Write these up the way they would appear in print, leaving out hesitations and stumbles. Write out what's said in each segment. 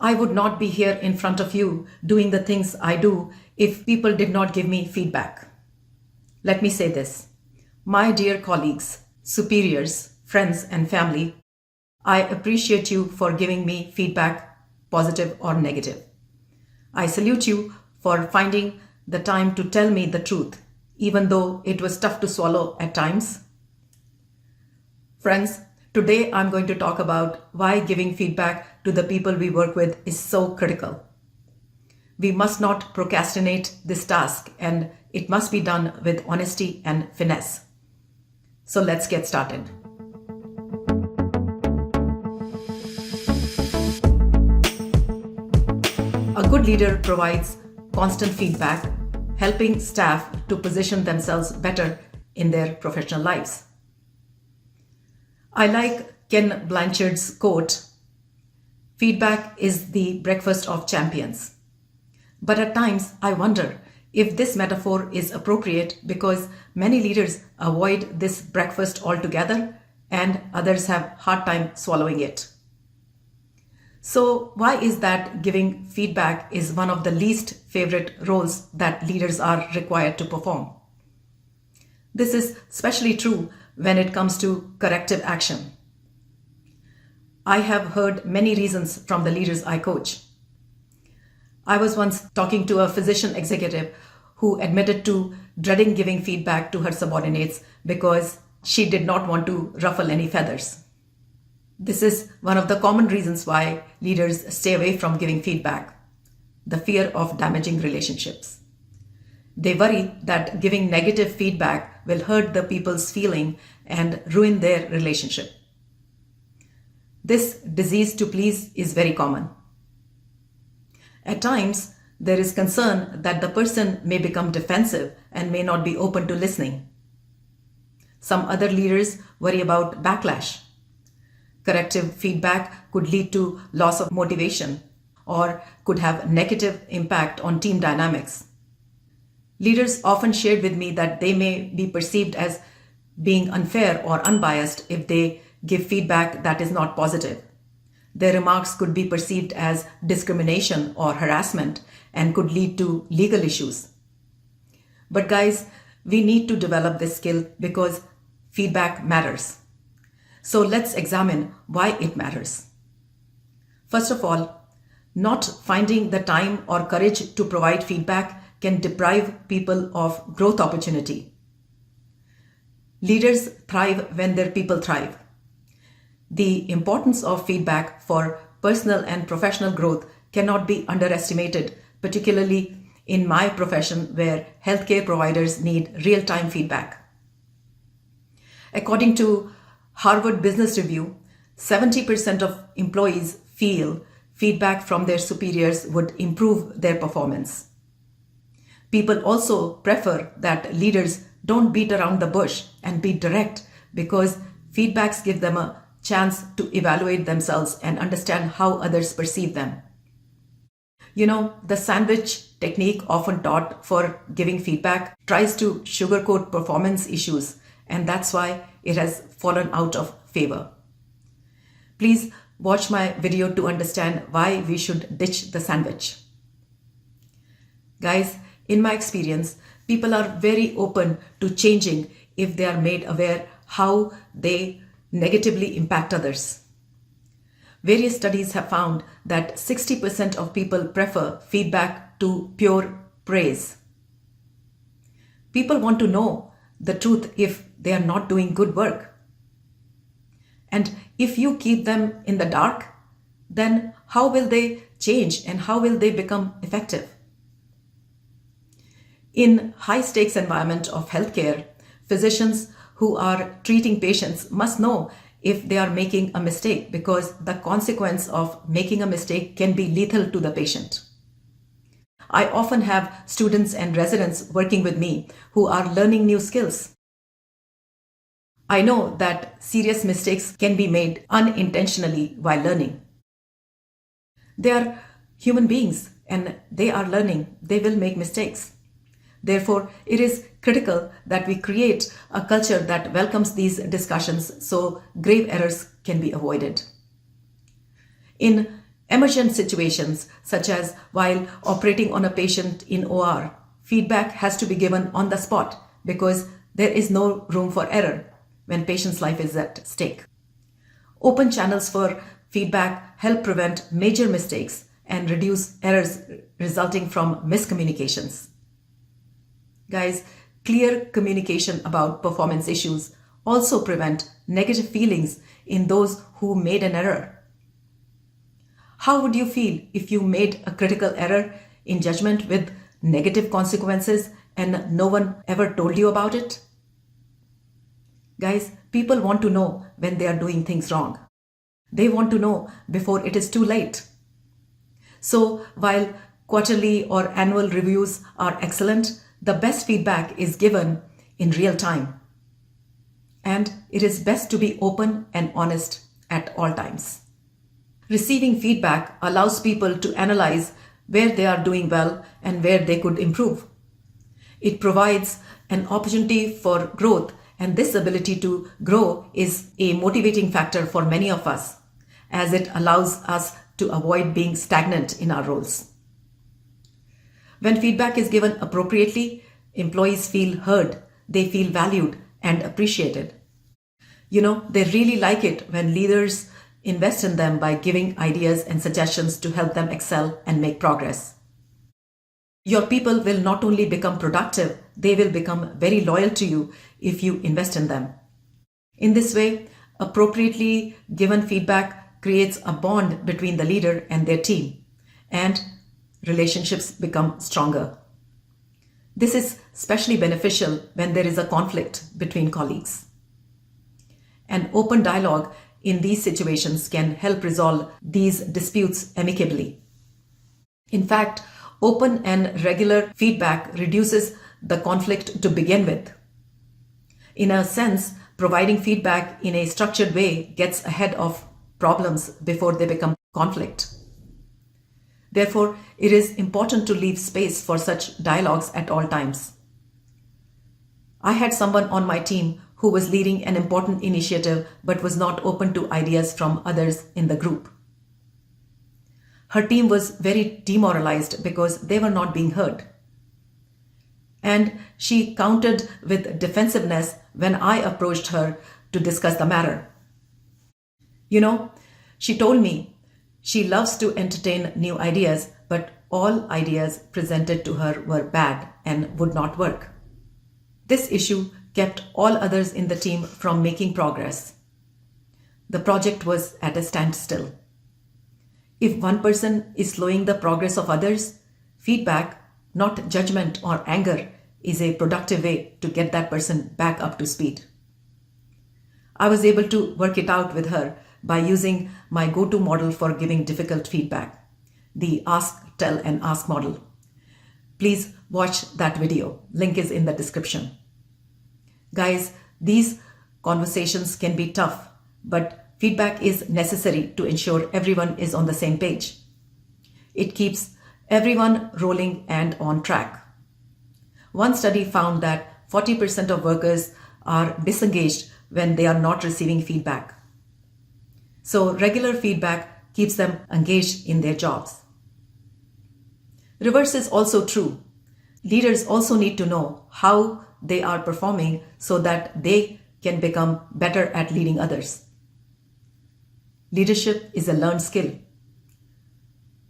I would not be here in front of you doing the things I do if people did not give me feedback. Let me say this. My dear colleagues, superiors, friends, and family, I appreciate you for giving me feedback, positive or negative. I salute you for finding the time to tell me the truth, even though it was tough to swallow at times. Friends, today I'm going to talk about why giving feedback to the people we work with is so critical. We must not procrastinate this task, and it must be done with honesty and finesse. So let's get started. A good leader provides constant feedback, helping staff to position themselves better in their professional lives. I like Ken Blanchard's quote, "Feedback is the breakfast of champions." But at times, I wonder if this metaphor is appropriate because many leaders avoid this breakfast altogether and others have a hard time swallowing it. So why is that giving feedback is one of the least favorite roles that leaders are required to perform? This is especially true when it comes to corrective action. I have heard many reasons from the leaders I coach. I was once talking to a physician executive who admitted to dreading giving feedback to her subordinates because she did not want to ruffle any feathers. This is one of the common reasons why leaders stay away from giving feedback, the fear of damaging relationships. They worry that giving negative feedback will hurt the people's feeling and ruin their relationship. This disease to please is very common. At times, there is concern that the person may become defensive and may not be open to listening. Some other leaders worry about backlash. Corrective feedback could lead to loss of motivation or could have negative impact on team dynamics. Leaders often shared with me that they may be perceived as being unfair or unbiased if they give feedback that is not positive. Their remarks could be perceived as discrimination or harassment and could lead to legal issues. But guys, we need to develop this skill because feedback matters. So let's examine why it matters. First of all, not finding the time or courage to provide feedback can deprive people of growth opportunity. Leaders thrive when their people thrive. The importance of feedback for personal and professional growth cannot be underestimated, particularly in my profession where healthcare providers need real-time feedback. According to Harvard Business Review, 70% of employees feel feedback from their superiors would improve their performance. People also prefer that leaders don't beat around the bush and be direct because feedbacks give them a chance to evaluate themselves and understand how others perceive them. You know, the sandwich technique often taught for giving feedback tries to sugarcoat performance issues, and that's why it has fallen out of favor. Please watch my video to understand why we should ditch the sandwich. Guys, in my experience, people are very open to changing if they are made aware how they negatively impact others. Various studies have found that 60% of people prefer feedback to pure praise. People want to know the truth if they are not doing good work. And if you keep them in the dark, then how will they change and how will they become effective? In high-stakes environment of healthcare, physicians who are treating patients must know if they are making a mistake because the consequence of making a mistake can be lethal to the patient. I often have students and residents working with me who are learning new skills. I know that serious mistakes can be made unintentionally while learning. They are human beings and they are learning. They will make mistakes. Therefore, it is critical that we create a culture that welcomes these discussions so grave errors can be avoided. In Emergent situations, such as while operating on a patient in OR, feedback has to be given on the spot because there is no room for error when patient's life is at stake. Open channels for feedback help prevent major mistakes and reduce errors resulting from miscommunications. Guys, clear communication about performance issues also prevent negative feelings in those who made an error. How would you feel if you made a critical error in judgment with negative consequences and no one ever told you about it? Guys, people want to know when they are doing things wrong. They want to know before it is too late. So while quarterly or annual reviews are excellent, the best feedback is given in real time. And it is best to be open and honest at all times. Receiving feedback allows people to analyze where they are doing well and where they could improve. It provides an opportunity for growth, and this ability to grow is a motivating factor for many of us, as it allows us to avoid being stagnant in our roles. When feedback is given appropriately, employees feel heard, they feel valued and appreciated. They really like it when leaders invest in them by giving ideas and suggestions to help them excel and make progress. Your people will not only become productive, they will become very loyal to you if you invest in them. In this way, appropriately given feedback creates a bond between the leader and their team, and relationships become stronger. This is especially beneficial when there is a conflict between colleagues. An open dialogue in these situations can help resolve these disputes amicably. In fact, open and regular feedback reduces the conflict to begin with. In a sense, providing feedback in a structured way gets ahead of problems before they become conflict. Therefore, it is important to leave space for such dialogues at all times. I had someone on my team who was leading an important initiative but was not open to ideas from others in the group. Her team was very demoralized because they were not being heard. And she countered with defensiveness when I approached her to discuss the matter. She told me she loves to entertain new ideas, but all ideas presented to her were bad and would not work. This issue kept all others in the team from making progress. The project was at a standstill. If one person is slowing the progress of others, feedback, not judgment or anger, is a productive way to get that person back up to speed. I was able to work it out with her by using my go-to model for giving difficult feedback, the ask, tell, and ask model. Please watch that video. Link is in the description. Guys, these conversations can be tough, but feedback is necessary to ensure everyone is on the same page. It keeps everyone rolling and on track. One study found that 40% of workers are disengaged when they are not receiving feedback. So regular feedback keeps them engaged in their jobs. Reverse is also true. Leaders also need to know how they are performing so that they can become better at leading others. Leadership is a learned skill.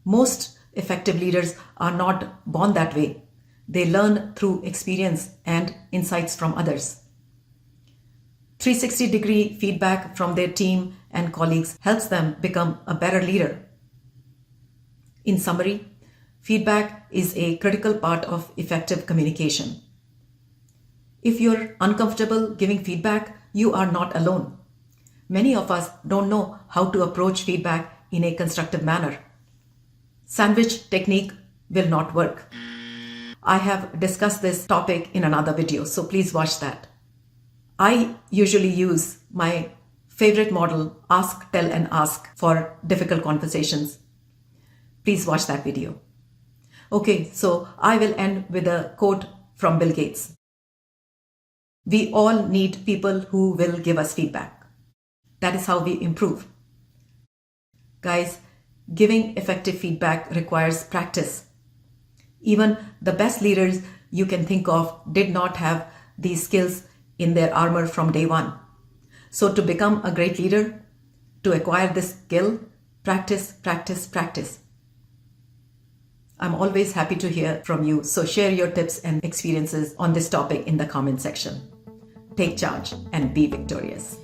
Most effective leaders are not born that way. They learn through experience and insights from others. 360-degree feedback from their team and colleagues helps them become a better leader. In summary, feedback is a critical part of effective communication. If you're uncomfortable giving feedback, you are not alone. Many of us don't know how to approach feedback in a constructive manner. Sandwich technique will not work. I have discussed this topic in another video, so please watch that. I usually use my favorite model, ask, tell, and ask, for difficult conversations. Please watch that video. Okay, so I will end with a quote from Bill Gates. We all need people who will give us feedback. That is how we improve. Guys, Giving effective feedback requires practice. Even the best leaders you can think of did not have these skills in their armor from day one. So to become a great leader, to acquire this skill, practice, practice, practice. I'm always happy to hear from you, so share your tips and experiences on this topic in the comment section. Take charge and be victorious.